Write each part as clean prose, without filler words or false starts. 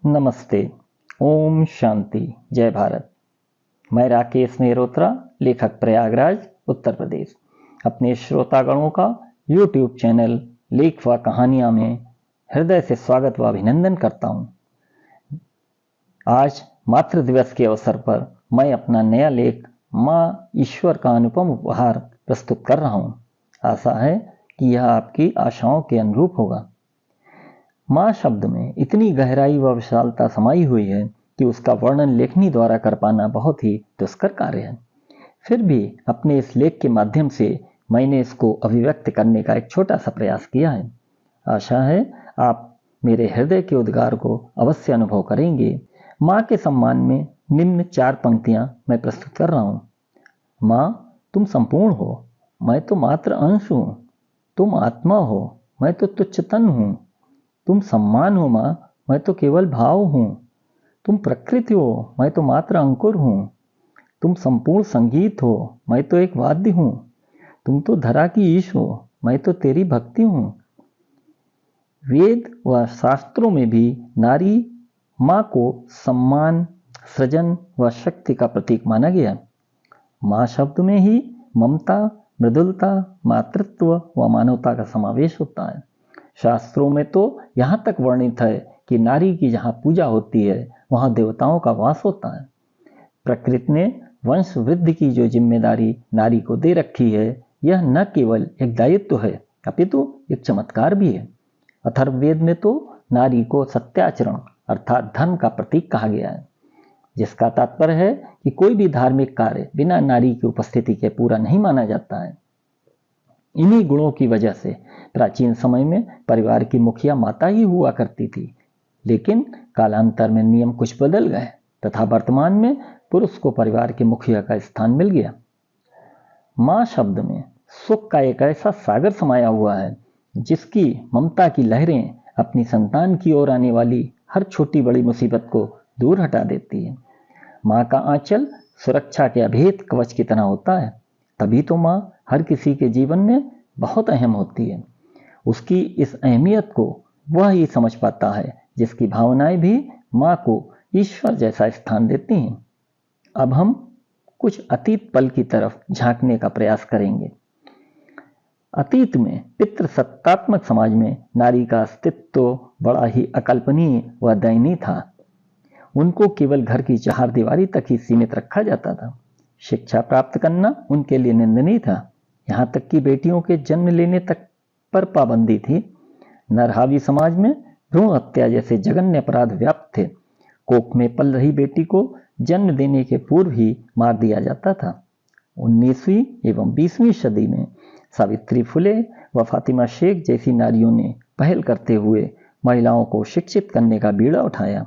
नमस्ते। ओम शांति। जय भारत। मैं राकेश मेहरोत्रा, लेखक, प्रयागराज, उत्तर प्रदेश। अपने श्रोतागणों का YouTube चैनल लेख व कहानियां में हृदय से स्वागत व अभिनंदन करता हूं। आज मातृ दिवस के अवसर पर मैं अपना नया लेख माँ ईश्वर का अनुपम उपहार प्रस्तुत कर रहा हूं। आशा है कि यह आपकी आशाओं के अनुरूप होगा। माँ शब्द में इतनी गहराई व विशालता समाई हुई है कि उसका वर्णन लेखनी द्वारा कर पाना बहुत ही दुष्कर कार्य है। फिर भी अपने इस लेख के माध्यम से मैंने इसको अभिव्यक्त करने का एक छोटा सा प्रयास किया है। आशा है आप मेरे हृदय के उद्गार को अवश्य अनुभव करेंगे। माँ के सम्मान में निम्न 4 पंक्तियां मैं प्रस्तुत कर रहा हूँ। माँ, तुम संपूर्ण हो, मैं तो मात्र अंश हूँ। तुम आत्मा हो, मैं तो तुच्छतन हूँ। तुम सम्मान हो माँ, मैं तो केवल भाव हूँ। तुम प्रकृति हो, मैं तो मात्र अंकुर हूँ। तुम संपूर्ण संगीत हो, मैं तो एक वाद्य हूँ। तुम तो धरा की ईश हो, मैं तो तेरी भक्ति हूँ। वेद व शास्त्रों में भी नारी माँ को सम्मान, सृजन व शक्ति का प्रतीक माना गया। माँ शब्द में ही ममता, मृदुलता, मातृत्व व मानवता का समावेश होता है। शास्त्रों में तो यहाँ तक वर्णित है कि नारी की जहाँ पूजा होती है वहाँ देवताओं का वास होता है। प्रकृति ने वंश वृद्धि की जो जिम्मेदारी नारी को दे रखी है, यह न केवल एक दायित्व है अपितु एक चमत्कार भी है। अथर्ववेद में तो नारी को सत्याचरण अर्थात धर्म का प्रतीक कहा गया है, जिसका तात्पर्य है कि कोई भी धार्मिक कार्य बिना नारी की उपस्थिति के पूरा नहीं माना जाता है। इन्हीं गुणों की वजह से प्राचीन समय में परिवार की मुखिया माता ही हुआ करती थी, लेकिन कालांतर में नियम कुछ बदल गए तथा वर्तमान में पुरुष को परिवार के मुखिया का स्थान मिल गया। माँ शब्द में सुख का एक ऐसा सागर समाया हुआ है जिसकी ममता की लहरें अपनी संतान की ओर आने वाली हर छोटी बड़ी मुसीबत को दूर हटा देती है। माँ का आंचल सुरक्षा के अभेद कवच की तरह होता है। तभी तो माँ हर किसी के जीवन में बहुत अहम होती है। उसकी इस अहमियत को वह ही समझ पाता है जिसकी भावनाएं भी माँ को ईश्वर जैसा स्थान देती हैं। अब हम कुछ अतीत पल की तरफ झांकने का प्रयास करेंगे। अतीत में पितृसत्तात्मक समाज में नारी का अस्तित्व बड़ा ही अकल्पनीय व दयनीय था। उनको केवल घर की चारदीवारी तक ही सीमित रखा जाता था। शिक्षा प्राप्त करना उनके लिए निंदनीय था। यहाँ तक कि बेटियों के जन्म लेने तक पर पाबंदी थी। नरहावी समाज में भ्रूण हत्या जैसे जघन्य अपराध व्याप्त थे। कोख में पल रही बेटी को जन्म देने के पूर्व ही मार दिया जाता था। 19वीं एवं 20वीं सदी में सावित्री फुले व फातिमा शेख जैसी नारियों ने पहल करते हुए महिलाओं को शिक्षित करने का बीड़ा उठाया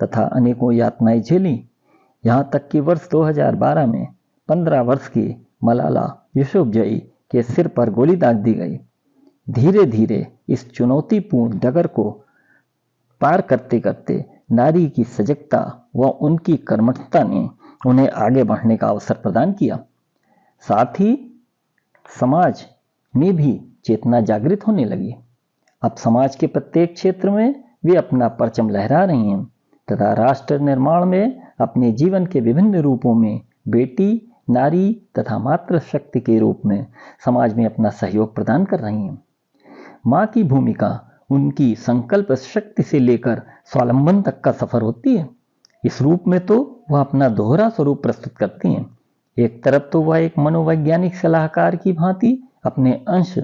तथा अनेकों यातनाएं झेली। यहाँ तक कि वर्ष 2012 में 15 वर्ष की मलाला यूसुफजई के सिर पर गोली दाग दी गई। धीरे धीरे इस चुनौतीपूर्ण डगर को पार करते करते नारी की सजगता व उनकी कर्मठता ने उन्हें आगे बढ़ने का अवसर प्रदान किया। साथ ही समाज में भी चेतना जागृत होने लगी। अब समाज के प्रत्येक क्षेत्र में वे अपना परचम लहरा रही हैं तथा राष्ट्र निर्माण में अपने जीवन के विभिन्न रूपों में बेटी, नारी तथा मातृ शक्ति के रूप में समाज में अपना सहयोग प्रदान कर रही हैं। माँ की भूमिका उनकी संकल्प शक्ति से लेकर स्वावलंबन तक का सफर होती है। इस रूप में तो वह अपना दोहरा स्वरूप प्रस्तुत करती हैं। एक तरफ तो वह एक मनोवैज्ञानिक सलाहकार की भांति अपने अंश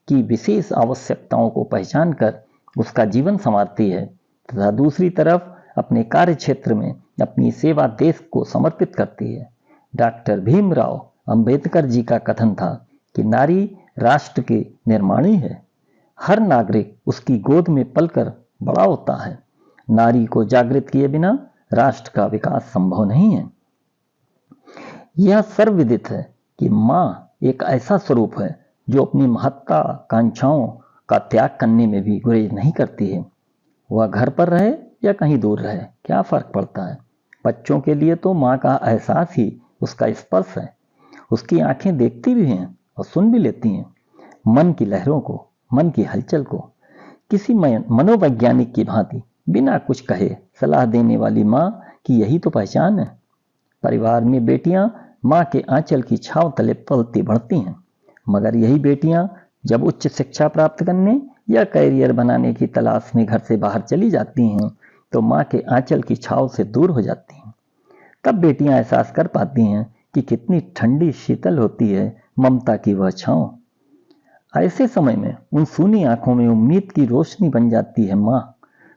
की विशेष आवश्यकताओं को पहचान कर उसका जीवन संवारती है तथा दूसरी तरफ अपने कार्य क्षेत्र में अपनी सेवा देश को समर्पित करती है। डॉक्टर भीमराव अंबेडकर जी का कथन था कि नारी राष्ट्र की निर्माणी है। हर नागरिक उसकी गोद में पलकर बड़ा होता है। नारी को जागृत किए बिना राष्ट्र का विकास संभव नहीं है। यह सर्वविदित है कि माँ एक ऐसा स्वरूप है जो अपनी महत्वाकांक्षाओं का त्याग करने में भी गुरेज नहीं करती है। वह घर पर रहे या कहीं दूर रहे, क्या फर्क पड़ता है। बच्चों के लिए तो माँ का एहसास ही उसका स्पर्श है। उसकी आंखें देखती भी हैं और सुन भी लेती हैं। मन की लहरों को, मन की हलचल को किसी मनोवैज्ञानिक की भांति बिना कुछ कहे सलाह देने वाली माँ की यही तो पहचान है। परिवार में बेटियां माँ के आंचल की छांव तले पलती बढ़ती हैं, मगर यही बेटियां जब उच्च शिक्षा प्राप्त करने या करियर बनाने की तलाश में घर से बाहर चली जाती हैं तो माँ के आंचल की छांव से दूर हो जाती हैं। तब बेटियां एहसास कर पाती हैं कि कितनी ठंडी शीतल होती है ममता की वह छांव। ऐसे समय में उन सूनी आंखों में उम्मीद की रोशनी बन जाती है माँ।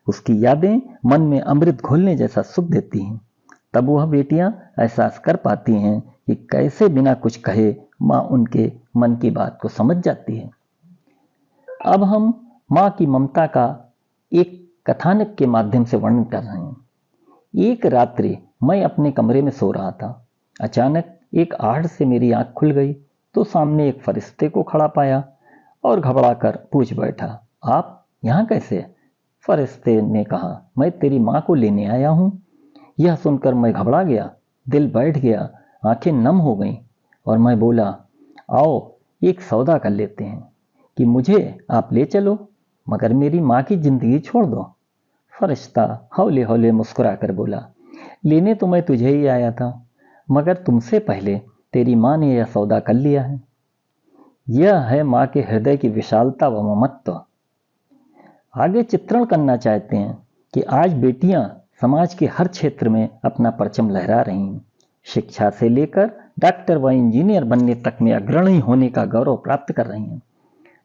उसकी यादें मन में अमृत घोलने जैसा सुख देती हैं। तब वह बेटियां एहसास कर पाती हैं कि कैसे बिना कुछ कहे माँ उनके मन की बात को समझ जाती है। अब हम माँ की ममता का एक कथानक के माध्यम से वर्णन कर रहे हैं। एक रात्रि मैं अपने कमरे में सो रहा था। अचानक एक आहट से मेरी आंख खुल गई तो सामने एक फरिश्ते को खड़ा पाया और घबराकर पूछ बैठा, आप यहाँ कैसे? फरिश्ते ने कहा, मैं तेरी माँ को लेने आया हूँ। यह सुनकर मैं घबरा गया, दिल बैठ गया, आंखें नम हो गईं और मैं बोला, आओ एक सौदा कर लेते हैं कि मुझे आप ले चलो मगर मेरी माँ की जिंदगी छोड़ दो। फरिश्ता हौले हौले मुस्कुरा कर बोला, लेने तो मैं तुझे ही आया था मगर तुमसे पहले तेरी माँ ने यह सौदा कर लिया है। यह है माँ के हृदय की विशालता व ममत्व। आगे चित्रण करना चाहते हैं कि आज बेटियां समाज के हर क्षेत्र में अपना परचम लहरा रही हैं। शिक्षा से लेकर डॉक्टर व इंजीनियर बनने तक में अग्रणी होने का गौरव प्राप्त कर रही हैं।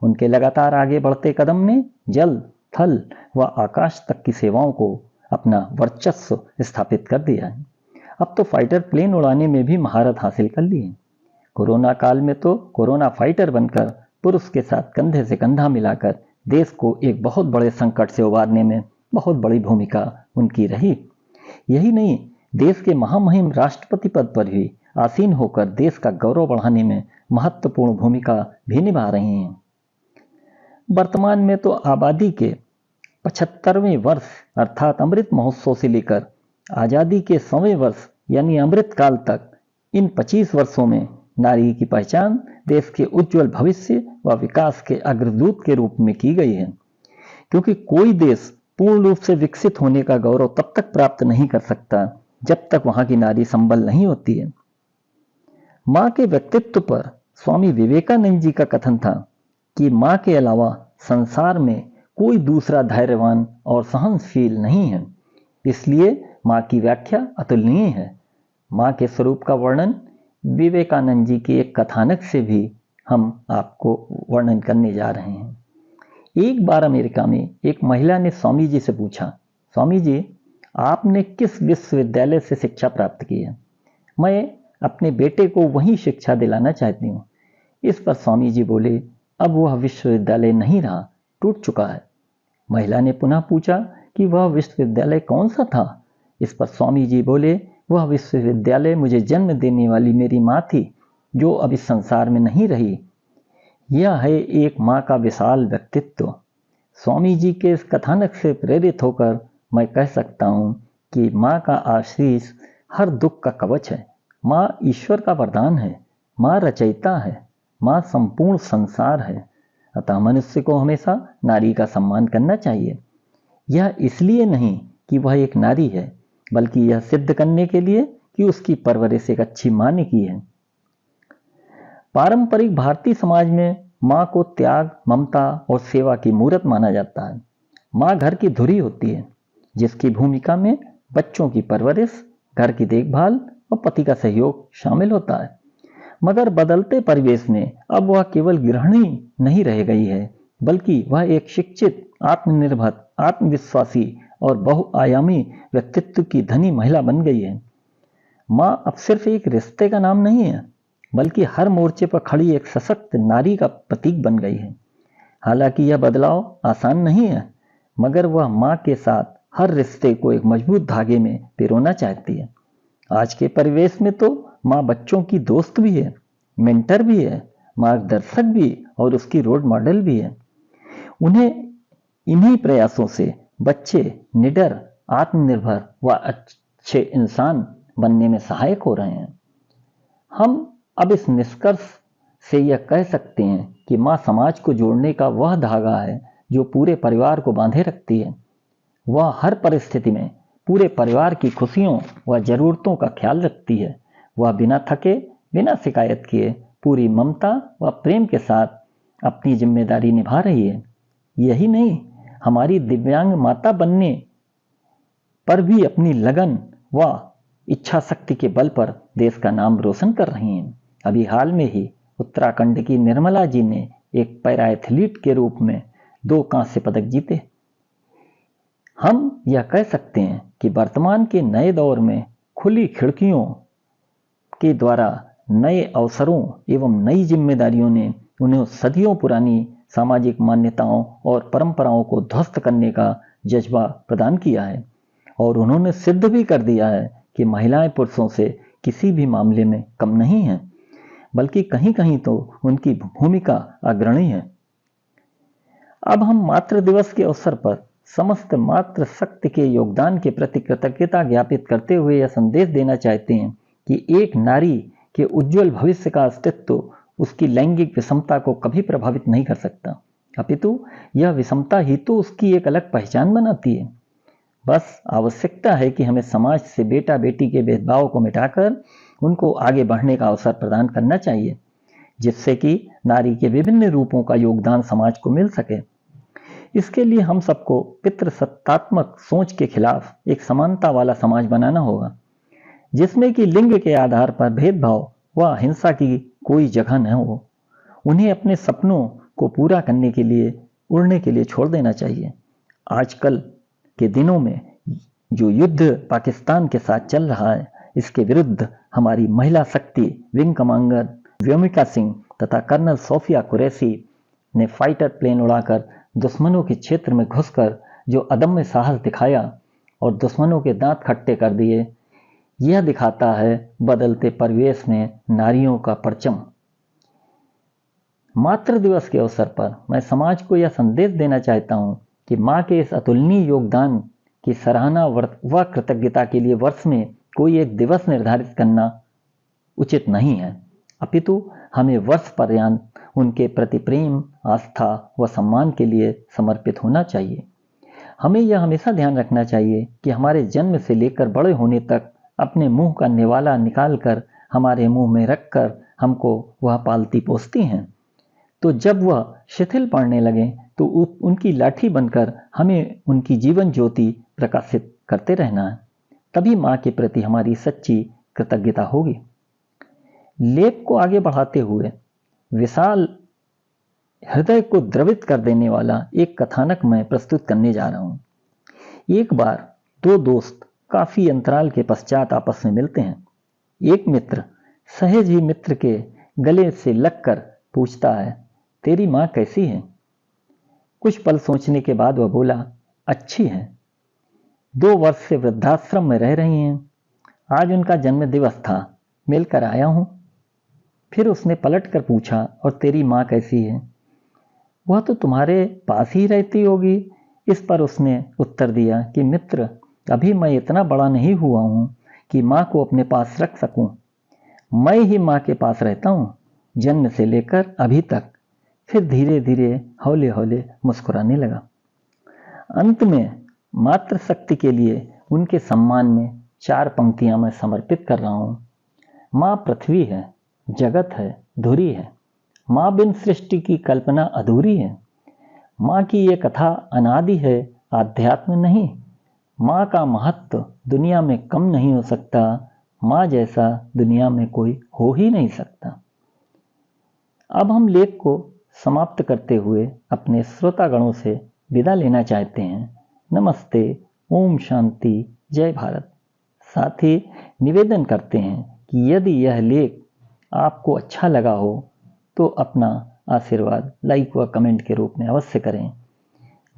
उनके लगातार आगे बढ़ते कदम ने जल, थल व आकाश तक की सेवाओं को अपना वर्चस्व स्थापित कर दिया है। अब तो फाइटर प्लेन उड़ाने में भी महारत हासिल कर ली है। कोरोना काल में तो कोरोना फाइटर बनकर पुरुष के साथ कंधे से कंधा मिलाकर देश को एक बहुत बड़े संकट से उबारने में बहुत बड़ी भूमिका उनकी रही। यही नहीं, देश के महामहिम राष्ट्रपति पद पर भी आसीन होकर देश का गौरव बढ़ाने में महत्वपूर्ण भूमिका भी निभा रही हैं। वर्तमान में तो आबादी के 75वें वर्ष अर्थात अमृत महोत्सव से लेकर आजादी के 100वें वर्ष यानी अमृत काल तक इन 25 वर्षों में नारी की पहचान देश के उज्जवल भविष्य व विकास के अग्रदूत के रूप में की गई है। क्योंकि कोई देश पूर्ण रूप से विकसित होने का गौरव तब तक प्राप्त नहीं कर सकता जब तक वहां की नारी संबल नहीं होती है। मां के व्यक्तित्व पर स्वामी विवेकानंद जी का कथन था कि मां के अलावा संसार में कोई दूसरा धैर्यवान और सहनशील नहीं है। इसलिए मां की व्याख्या अतुलनीय है। मां के स्वरूप का वर्णन विवेकानंद जी के एक कथानक से भी हम आपको वर्णन करने जा रहे हैं। एक बार अमेरिका में एक महिला ने स्वामी जी से पूछा, स्वामी जी आपने किस विश्वविद्यालय से शिक्षा प्राप्त की है? मैं अपने बेटे को वही शिक्षा दिलाना चाहती हूँ। इस पर स्वामी जी बोले, अब वह विश्वविद्यालय नहीं रहा, टूट चुका है। महिला ने पुनः पूछा कि वह विश्वविद्यालय कौन सा था? इस पर स्वामी जी बोले, वह विश्वविद्यालय मुझे जन्म देने वाली मेरी माँ थी जो अब इस संसार में नहीं रही। यह है एक माँ का विशाल व्यक्तित्व। स्वामी जी के इस कथानक से प्रेरित होकर मैं कह सकता हूँ कि माँ का आशीष हर दुख का कवच है। माँ ईश्वर का वरदान है, माँ रचयिता है, माँ संपूर्ण संसार है। अतः मनुष्य को हमेशा नारी का सम्मान करना चाहिए। यह इसलिए नहीं कि वह एक नारी है, बल्कि यह सिद्ध करने के लिए कि उसकी परवरिश एक अच्छी माँ ने की है। पारंपरिक भारतीय समाज में माँ को त्याग, ममता और सेवा की मूर्त माना जाता है। माँ घर की धुरी होती है जिसकी भूमिका में बच्चों की परवरिश, घर की देखभाल और पति का सहयोग शामिल होता है। मगर बदलते परिवेश में अब वह केवल गृहिणी नहीं रह गई है, बल्कि वह एक शिक्षित, आत्मनिर्भर, आत्मविश्वासी और बहुआयामी व्यक्तित्व की धनी महिला बन गई है। माँ अब सिर्फ एक रिश्ते का नाम नहीं है, बल्कि हर मोर्चे पर खड़ी एक सशक्त नारी का प्रतीक बन गई है। हालांकि यह बदलाव आसान नहीं है, मगर वह माँ के साथ हर रिश्ते को एक मजबूत धागे में पिरोना चाहती है। आज के परिवेश में तो माँ बच्चों की दोस्त भी है, मेंटर भी है, मार्गदर्शक भी और उसकी रोल मॉडल भी है। उन्हें इन्हीं प्रयासों से बच्चे निडर, आत्मनिर्भर व अच्छे इंसान बनने में सहायक हो रहे हैं। हम अब इस निष्कर्ष से यह कह सकते हैं कि माँ समाज को जोड़ने का वह धागा है जो पूरे परिवार को बांधे रखती है। वह हर परिस्थिति में पूरे परिवार की खुशियों व जरूरतों का ख्याल रखती है। वह बिना थके, बिना शिकायत किए पूरी ममता व प्रेम के साथ अपनी जिम्मेदारी निभा रही है। यही नहीं, हमारी दिव्यांग माता बनने पर भी अपनी लगन व इच्छा शक्ति के बल पर देश का नाम रोशन कर रही हैं। अभी हाल में ही उत्तराखंड की निर्मला जी ने एक पैरा एथलीट के रूप में 2 कांस्य पदक जीते। हम यह कह सकते हैं कि वर्तमान के नए दौर में खुली खिड़कियों के द्वारा नए अवसरों एवं नई जिम्मेदारियों ने उन्हें सदियों पुरानी सामाजिक मान्यताओं और परंपराओं को ध्वस्त करने का जज्बा प्रदान किया है और उन्होंने सिद्ध भी कर दिया है कि महिलाएं पुरुषों से किसी भी मामले में कम नहीं हैं, बल्कि कहीं कहीं तो उनकी भूमिका अग्रणी है। अब हम मातृ दिवस के अवसर पर समस्त मातृ शक्ति के योगदान के प्रति कृतज्ञता ज्ञापित करते हुए यह संदेश देना चाहते हैं कि एक नारी के उज्जवल भविष्य का अस्तित्व उसकी लैंगिक विषमता को कभी प्रभावित नहीं कर सकता, अपितु यह विषमता ही तो उसकी एक अलग पहचान बनाती है। बस आवश्यकता है कि हमें समाज से बेटा बेटी के भेदभाव को मिटाकर उनको आगे बढ़ने का अवसर प्रदान करना चाहिए, जिससे कि नारी के विभिन्न रूपों का योगदान समाज को मिल सके। इसके लिए हम सबको पितृसत्तात्मक सोच के खिलाफ एक समानता वाला समाज बनाना होगा, जिसमें कि लिंग के आधार पर भेदभाव व हिंसा की कोई जगह न हो। उन्हें अपने सपनों को पूरा करने के लिए, उड़ने के लिए छोड़ देना चाहिए। आजकल के दिनों में जो युद्ध पाकिस्तान के साथ चल रहा है, इसके विरुद्ध हमारी महिला शक्ति विंग कमांडर व्योमिका सिंह तथा कर्नल सोफिया कुरैशी ने फाइटर प्लेन उड़ाकर दुश्मनों के क्षेत्र में घुसकर जो अदम्य साहस दिखाया और दुश्मनों के दांत खट्टे कर दिए, यह दिखाता है बदलते परिवेश में नारियों का परचम। मातृ दिवस के अवसर पर मैं समाज को यह संदेश देना चाहता हूं कि मां के इस अतुलनीय योगदान की सराहना व कृतज्ञता के लिए वर्ष में कोई एक दिवस निर्धारित करना उचित नहीं है, अपितु हमें वर्ष पर्यंत उनके प्रति प्रेम, आस्था व सम्मान के लिए समर्पित होना चाहिए। हमें यह हमेशा ध्यान रखना चाहिए कि हमारे जन्म से लेकर बड़े होने तक अपने मुंह का निवाला निकालकर हमारे मुंह में रखकर हमको वह पालती पोसती हैं। तो जब वह शिथिल पड़ने लगे तो उनकी लाठी बनकर हमें उनकी जीवन ज्योति प्रकाशित करते रहना है। तभी माँ के प्रति हमारी सच्ची कृतज्ञता होगी। लेख को आगे बढ़ाते हुए विशाल हृदय को द्रवित कर देने वाला एक कथानक मैं प्रस्तुत करने जा रहा हूं। एक बार 2 दोस्त काफी अंतराल के पश्चात आपस में मिलते हैं। एक मित्र सहज ही मित्र के गले से लगकर पूछता है, तेरी माँ कैसी है? कुछ पल सोचने के बाद वह बोला, अच्छी है, 2 वर्ष से वृद्धाश्रम में रह रही हैं। आज उनका जन्म दिवस था, मिलकर आया हूं। फिर उसने पलट कर पूछा, और तेरी माँ कैसी है? वह तो तुम्हारे पास ही रहती होगी। इस पर उसने उत्तर दिया कि मित्र, अभी मैं इतना बड़ा नहीं हुआ हूं कि माँ को अपने पास रख सकूं। मैं ही माँ के पास रहता हूं, जन्म से लेकर अभी तक। फिर धीरे धीरे हौले हौले मुस्कुराने लगा। अंत में मातृशक्ति के लिए उनके सम्मान में 4 पंक्तियां मैं समर्पित कर रहा हूं। माँ पृथ्वी है, जगत है, धुरी है। माँ बिन सृष्टि की कल्पना अधूरी है। माँ की ये कथा अनादि है, आध्यात्म नहीं। माँ का महत्व दुनिया में कम नहीं हो सकता। माँ जैसा दुनिया में कोई हो ही नहीं सकता। अब हम लेख को समाप्त करते हुए अपने श्रोतागणों से विदा लेना चाहते हैं। नमस्ते, ओम शांति, जय भारत। साथ ही निवेदन करते हैं कि यदि यह लेख आपको अच्छा लगा हो तो अपना आशीर्वाद लाइक व कमेंट के रूप में अवश्य करें।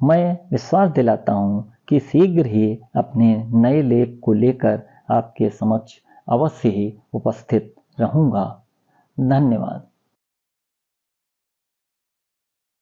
मैं विश्वास दिलाता हूं कि शीघ्र ही अपने नए लेख को लेकर आपके समक्ष अवश्य ही उपस्थित रहूंगा। धन्यवाद।